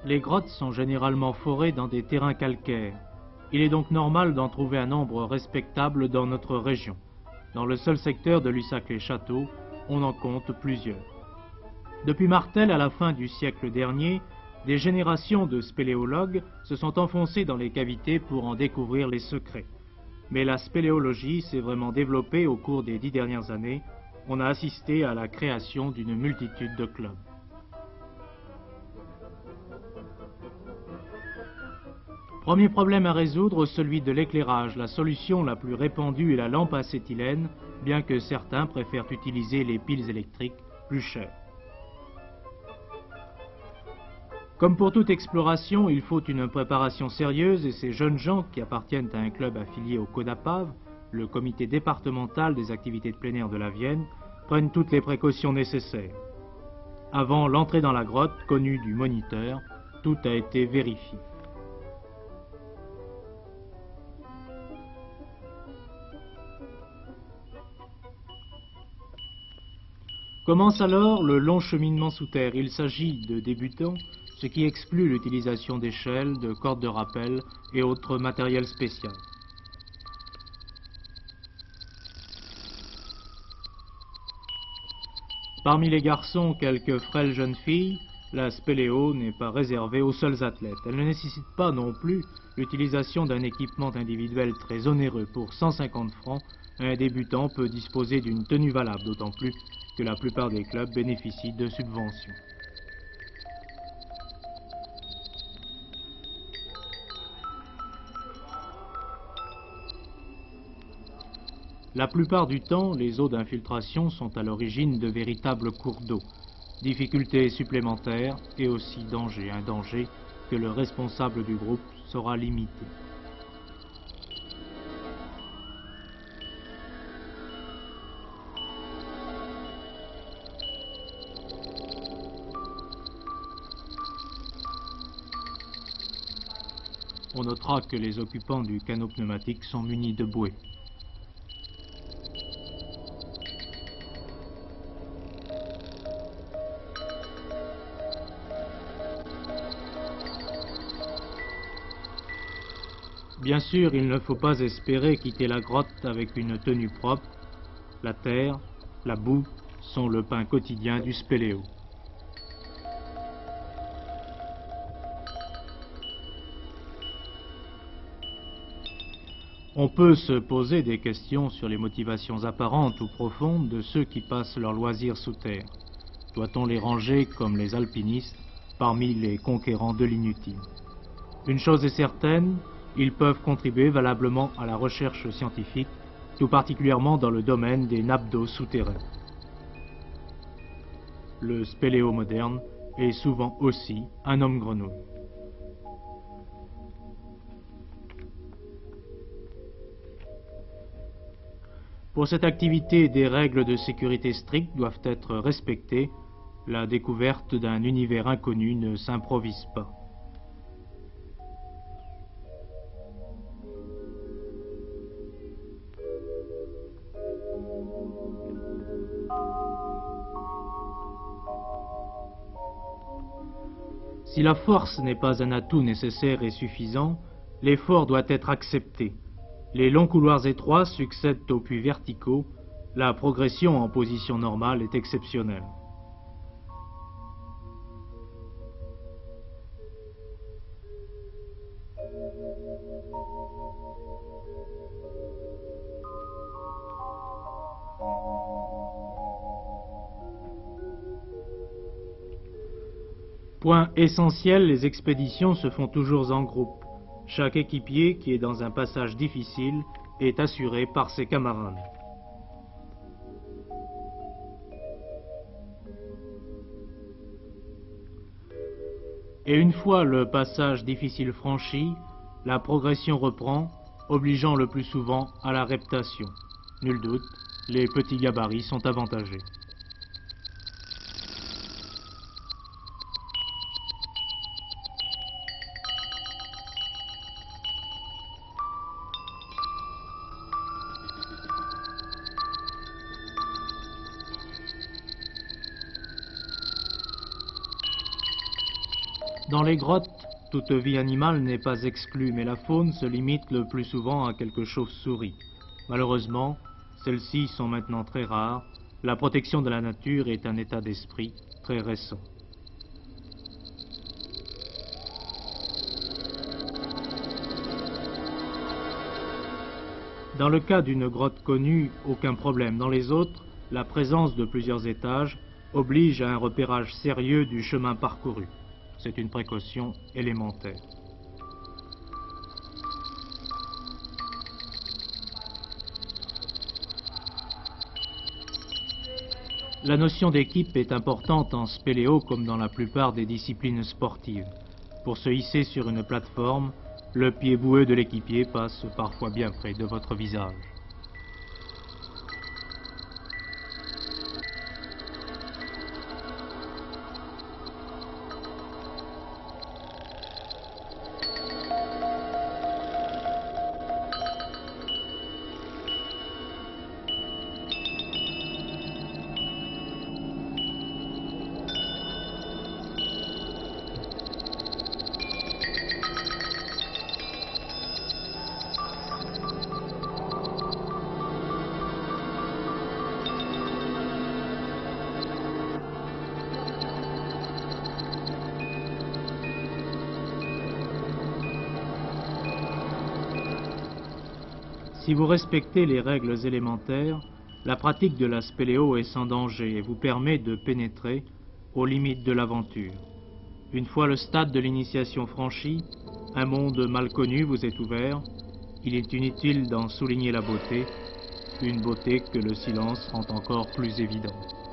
Les grottes sont généralement forées dans des terrains calcaires. Il est donc normal d'en trouver un nombre respectable dans notre région. Dans le seul secteur de Lussac-les-Châteaux, on en compte plusieurs. Depuis Martel à la fin du siècle dernier, des générations de spéléologues se sont enfoncées dans les cavités pour en découvrir les secrets. Mais la spéléologie s'est vraiment développée au cours des 10 dernières années. On a assisté à la création d'une multitude de clubs. Premier problème à résoudre, celui de l'éclairage. La solution la plus répandue est la lampe à acétylène, bien que certains préfèrent utiliser les piles électriques plus chères. Comme pour toute exploration, il faut une préparation sérieuse et ces jeunes gens qui appartiennent à un club affilié au CODAPAV, le comité départemental des activités de plein air de la Vienne, prennent toutes les précautions nécessaires. Avant l'entrée dans la grotte, connue du moniteur, tout a été vérifié. Commence alors le long cheminement sous terre. Il s'agit de débutants, ce qui exclut l'utilisation d'échelles, de cordes de rappel et autres matériels spéciaux. Parmi les garçons, quelques frêles jeunes filles, la spéléo n'est pas réservée aux seuls athlètes. Elle ne nécessite pas non plus l'utilisation d'un équipement individuel très onéreux. Pour 150 francs, un débutant peut disposer d'une tenue valable, d'autant plus que la plupart des clubs bénéficient de subventions. La plupart du temps, les eaux d'infiltration sont à l'origine de véritables cours d'eau. Difficultés supplémentaires et aussi danger, un danger que le responsable du groupe saura limiter. On notera que les occupants du canot pneumatique sont munis de bouées. Bien sûr, il ne faut pas espérer quitter la grotte avec une tenue propre. La terre, la boue sont le pain quotidien du spéléo. On peut se poser des questions sur les motivations apparentes ou profondes de ceux qui passent leurs loisirs sous terre. Doit-on les ranger, comme les alpinistes, parmi les conquérants de l'inutile? Une chose est certaine, ils peuvent contribuer valablement à la recherche scientifique, tout particulièrement dans le domaine des nappes d'eau souterraines. Le spéléo moderne est souvent aussi un homme grenouille. Pour cette activité, des règles de sécurité strictes doivent être respectées. La découverte d'un univers inconnu ne s'improvise pas. Si la force n'est pas un atout nécessaire et suffisant, l'effort doit être accepté. Les longs couloirs étroits succèdent aux puits verticaux. La progression en position normale est exceptionnelle. Point essentiel, les expéditions se font toujours en groupe. Chaque équipier qui est dans un passage difficile est assuré par ses camarades. Et une fois le passage difficile franchi, la progression reprend, obligeant le plus souvent à la reptation. Nul doute, les petits gabarits sont avantagés. Dans les grottes, toute vie animale n'est pas exclue, mais la faune se limite le plus souvent à quelques chauves-souris. Malheureusement, celles-ci sont maintenant très rares. La protection de la nature est un état d'esprit très récent. Dans le cas d'une grotte connue, aucun problème. Dans les autres, la présence de plusieurs étages oblige à un repérage sérieux du chemin parcouru. C'est une précaution élémentaire. La notion d'équipe est importante en spéléo comme dans la plupart des disciplines sportives. Pour se hisser sur une plateforme, le pied boueux de l'équipier passe parfois bien près de votre visage. Si vous respectez les règles élémentaires, la pratique de la spéléo est sans danger et vous permet de pénétrer aux limites de l'aventure. Une fois le stade de l'initiation franchi, un monde mal connu vous est ouvert. Il est inutile d'en souligner la beauté, une beauté que le silence rend encore plus évidente.